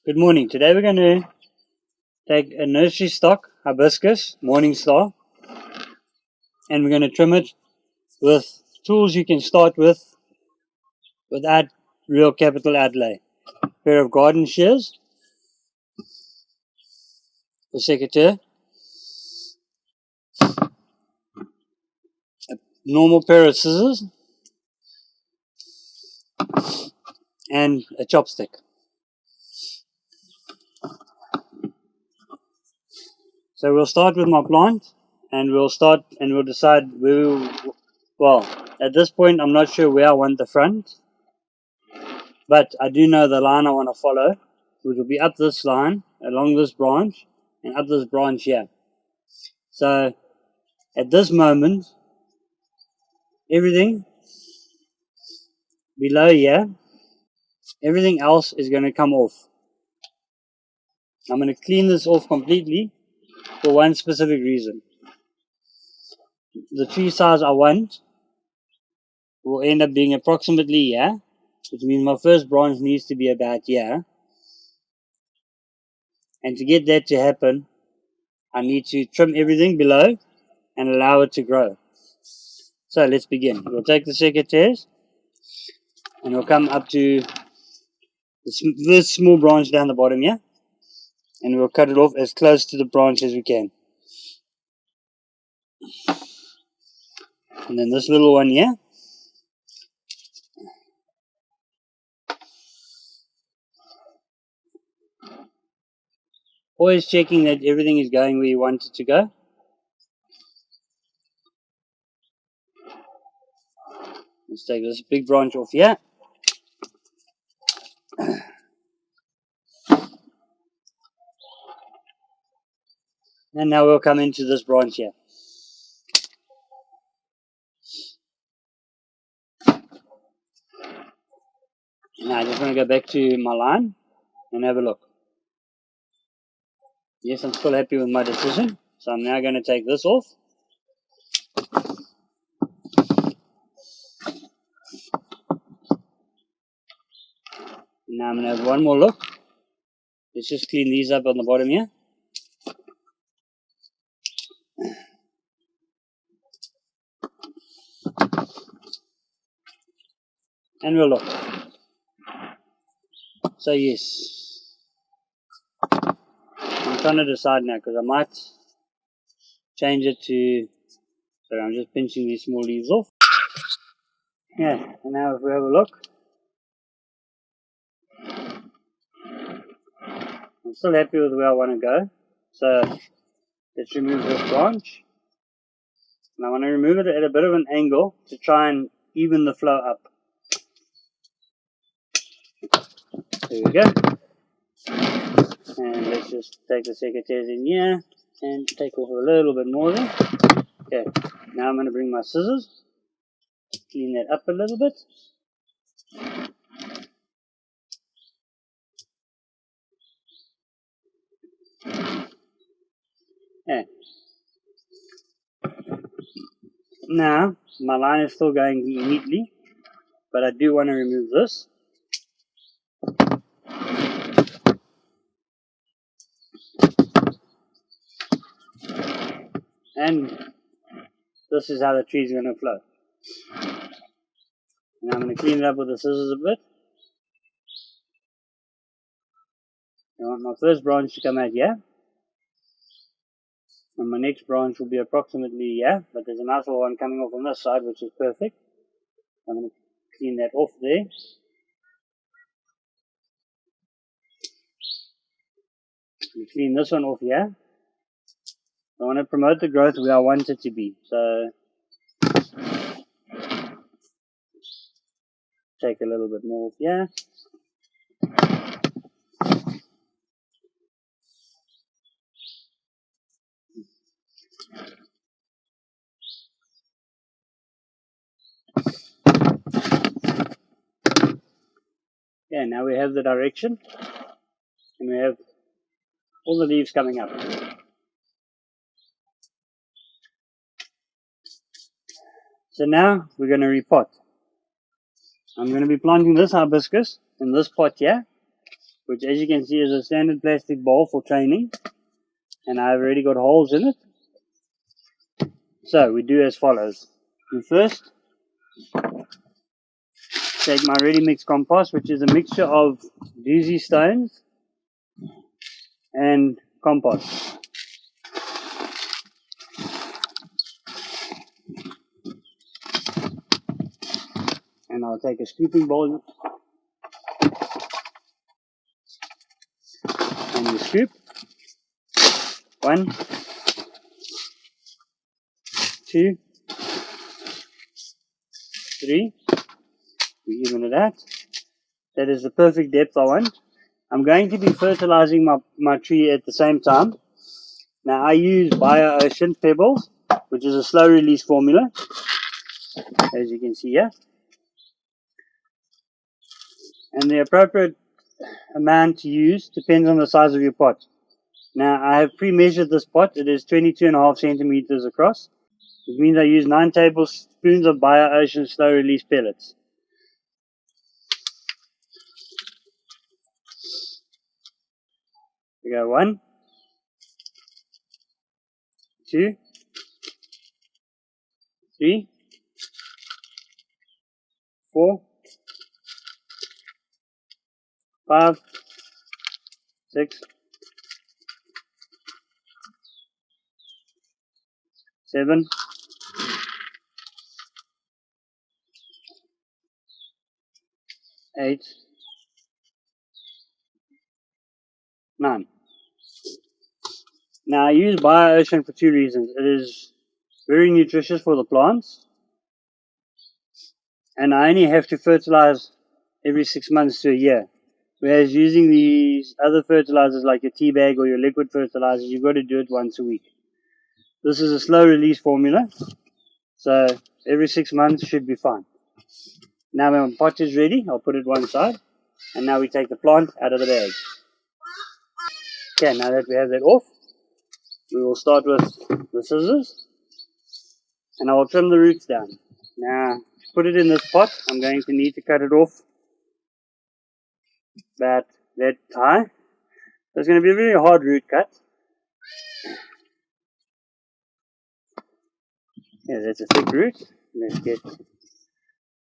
Good morning. Today we're going to take a nursery stock hibiscus, morning star, and we're going to trim it with tools you can start with without real capital outlay. A pair of garden shears, a Secateurs, a normal pair of scissors, and a chopstick. So we'll start with my plant, and we'll decide well, at this point I'm not sure where I want the front, but I do know the line I want to follow, which will be up this line, along this branch, and up this branch here. So at this moment, everything below here, everything else is going to come off. I'm going to clean this off completely for one specific reason. The tree size I want will end up being approximately here, which means my first branch needs to be about here. And to get that to happen, I need to trim everything below and allow it to grow. So let's begin. We'll take the Secateurs and we'll come up to this small branch down the bottom here, and we'll cut it off as close to the branch as we can. And then this little one here, always checking that everything is going where you want it to go. Let's take this big branch off here. And now we'll come into this branch here. Now I just want to go back to my line and have a look. Yes, I'm still happy with my decision. So I'm now going to take this off. Now I'm going to have one more look. Let's just clean these up on the bottom here. And we'll look. So yes, I'm trying to decide now because I might change it to, sorry, I'm just pinching these small leaves off. Yeah, and now if we have a look, I'm still happy with where I want to go. So let's remove this branch. And I want to remove it at a bit of an angle to try and even the flow up. There we go. And let's just take the Secateurs in here and take off a little bit more there. Okay, now I'm going to bring my scissors, clean that up a little bit. Yeah. Now, my line is still going neatly, but I do want to remove this. And this is how the tree is going to flow. And I'm going to clean it up with the scissors a bit. I want my first branch to come out here. And my next branch will be approximately here, but there's a nice little one coming off on this side, which is perfect. I'm going to clean that off there. And clean this one off here. I want to promote the growth where I want it to be. So take a little bit more off here. Yeah, now we have the direction. And we have all the leaves coming up. So now we're going to repot. I'm going to be planting this hibiscus in this pot here. which as you can see is a standard plastic bowl for training, and I've already got holes in it. So we do as follows. We first take my ready mixed compost, which is a mixture of doozy stones and compost. And I'll take a scooping bowl and you scoop. 1, 2, 3. We even it out. That is the perfect depth I want. I'm going to be fertilizing my tree at the same time. Now I use Bio-Ocean Pebbles, which is a slow release formula, as you can see here. And the appropriate amount to use depends on the size of your pot. Now I have pre-measured this pot. It is 22.5 centimeters across. It means I use 9 tablespoons of Bio-Ocean slow release pellets. We go 1, 2, 3, 4, 5, 6, 7, 8, 9. Now I use Bio-Ocean for 2 reasons. It is very nutritious for the plants, and I only have to fertilize every 6 months to a year. Whereas using these other fertilizers like your tea bag or your liquid fertilizers, you've got to do it once a week. This is a slow release formula, so every 6 months should be fine. Now when my pot is ready, I'll put it one side, and now we take the plant out of the bag. Okay, now that we have that off, we will start with the scissors, and I will trim the roots down. Now, to put it in this pot, I'm going to need to cut it off about that high. So it's going to be a very hard root cut. Yeah, that's a thick root. Let's get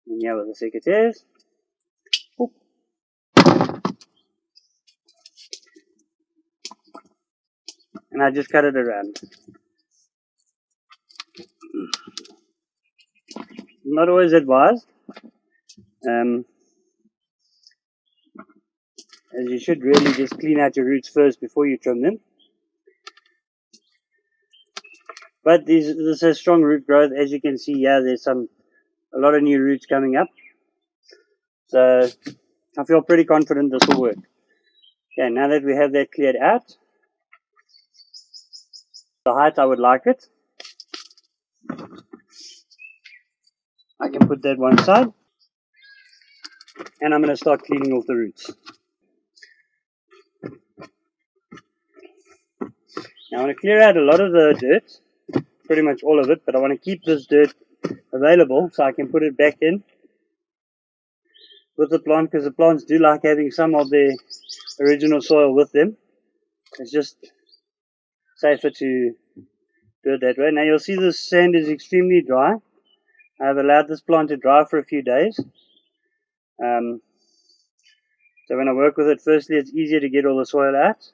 in here with the secateurs. And I just cut it around. Not always advised, as you should really just clean out your roots first before you trim them. But this has strong root growth. As you can see here, there's a lot of new roots coming up. So I feel pretty confident this will work. Okay, now that we have that cleared out, the height I would like it, I can put that one side, and I'm going to start cleaning off the roots. Now I want to clear out a lot of the dirt, pretty much all of it, but I want to keep this dirt available so I can put it back in with the plant, because the plants do like having some of their original soil with them. It's just safer to do it that way. Now you'll see this sand is extremely dry. I have allowed this plant to dry for a few days. So when I work with it, firstly it's easier to get all the soil out.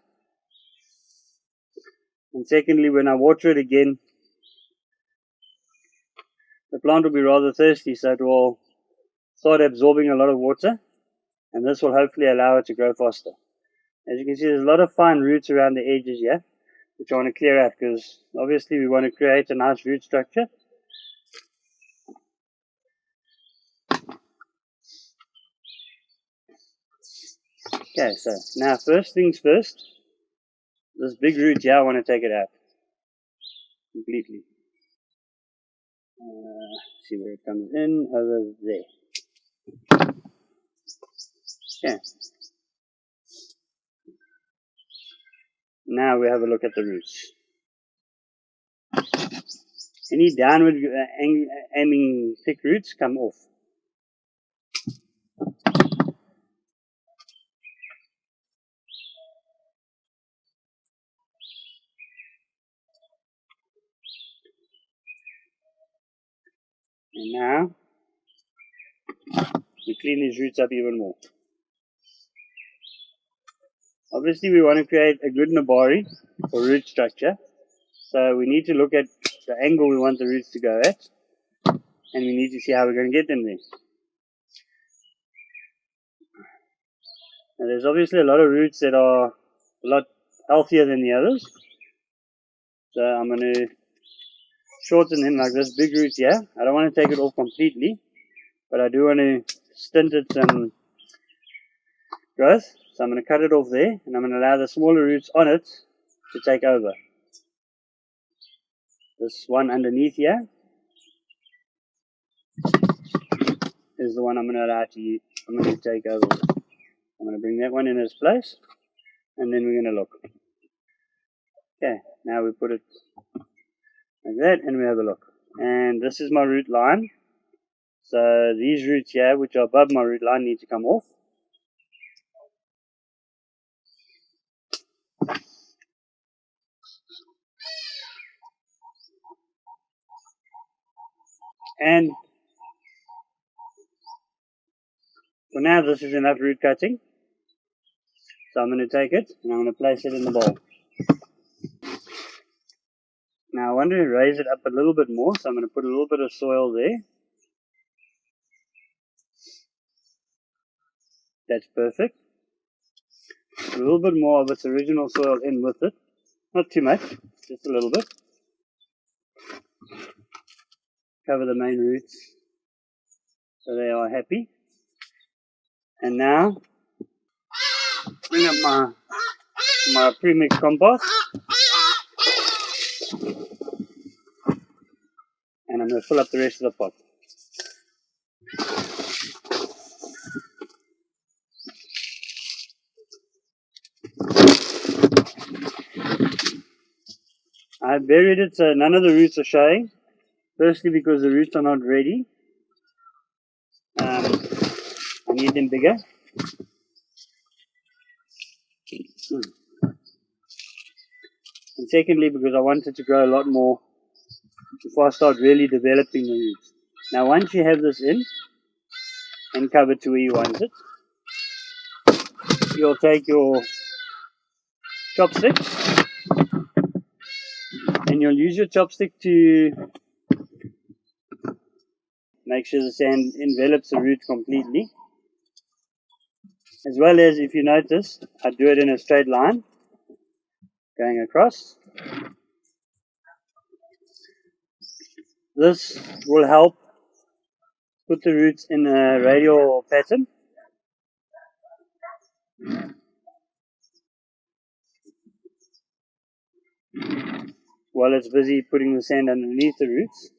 And secondly, when I water it again, the plant will be rather thirsty, so it will start absorbing a lot of water, and this will hopefully allow it to grow faster. As you can see, there's a lot of fine roots around the edges here, which I want to clear out, because obviously we want to create a nice root structure. Okay, so now first things first, this big root here, I want to take it out completely. See where it comes in, over there. Okay. Now we have a look at the roots. Any downward aiming thick roots come off. And now we clean these roots up even more. Obviously we want to create a good nabari for root structure. So we need to look at the angle we want the roots to go at. And we need to see how we're going to get them there. Now there's obviously a lot of roots that are a lot healthier than the others. So I'm going to shorten them like this big root here. I don't want to take it off completely, but I do want to stint it some growth. So I'm going to cut it off there, and I'm going to allow the smaller roots on it to take over. This one underneath here is the one I'm going to allow to take over. I'm going to bring that one in its place, and then we're going to look. Okay, now we put it like that, and we have a look. And this is my root line. So these roots here, which are above my root line, need to come off. And for now, this is enough root cutting. So I'm going to take it and I'm going to place it in the bowl. Now I want to raise it up a little bit more, so I'm going to put a little bit of soil there. That's perfect. A little bit more of its original soil in with it. Not too much, just a little bit. Cover the main roots so they are happy. And now, bring up my pre-mixed compost. And I'm going to fill up the rest of the pot. I buried it so none of the roots are showing. Firstly because the roots are not ready. I need them bigger. And secondly because I want it to grow a lot more before I start really developing the roots. Now once you have this in and covered to where you want it, you'll take your chopstick and you'll use your chopstick to make sure the sand envelops the root completely. As well as, if you notice, I do it in a straight line going across. This will help put the roots in a radial pattern. While it's busy putting the sand underneath the roots.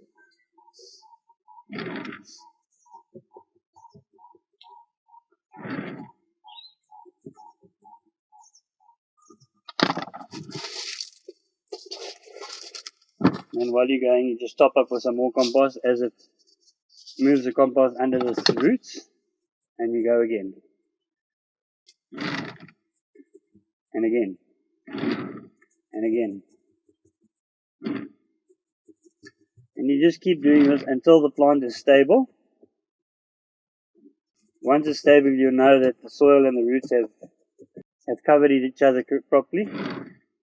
And while you're going, you just top up with some more compost as it moves the compost under the roots, and you go again. And again. And again. And you just keep doing this until the plant is stable. Once it's stable, you'll know that the soil and the roots have covered each other properly,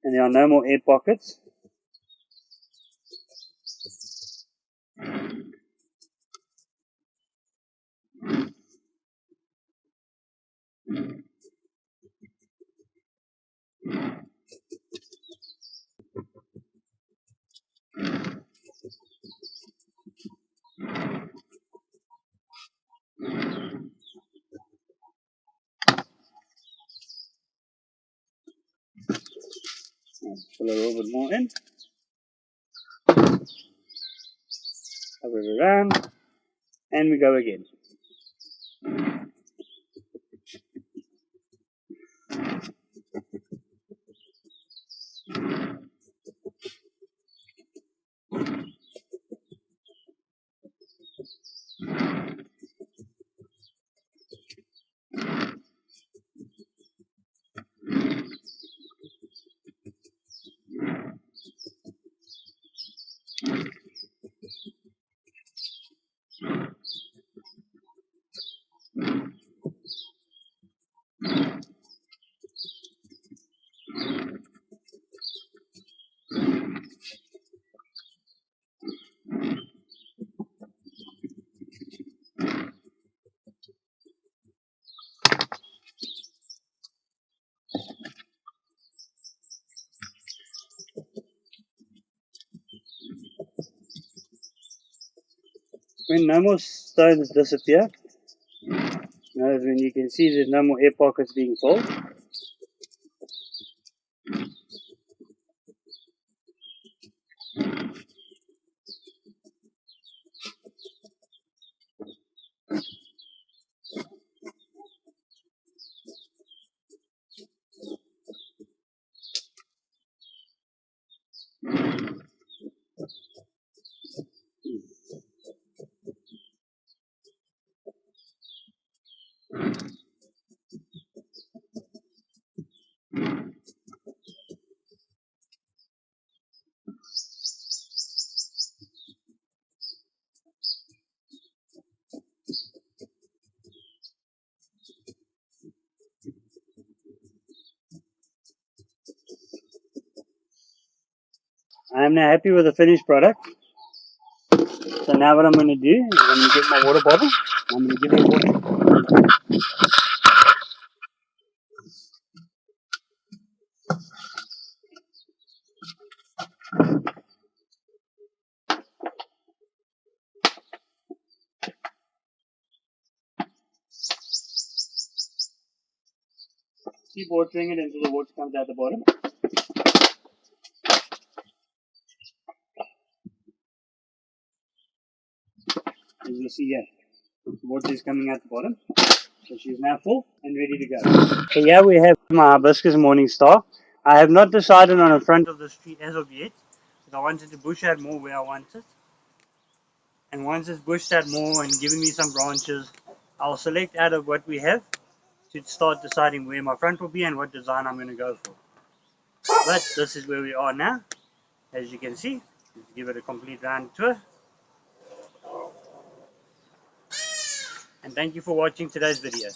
and there are no more air pockets. Fill a little bit more in. Cover it around, and we go again. When no more stones disappear, when you can see there's no more air pockets being filled, I am now happy with the finished product. So now what I'm going to do is I'm going to get my water bottle. I'm going to give it water. Keep watering it until the water comes out the bottom. As you see here, the water is coming out the bottom. So she's now full and ready to go. So here we have my hibiscus morning star. I have not decided on the front of this tree as of yet, but I wanted to bush out more where I wanted. And once it's bushed out more and given me some branches, I'll select out of what we have to start deciding where my front will be and what design I'm going to go for. But this is where we are now. As you can see, let's give it a complete round tour. And thank you for watching today's video.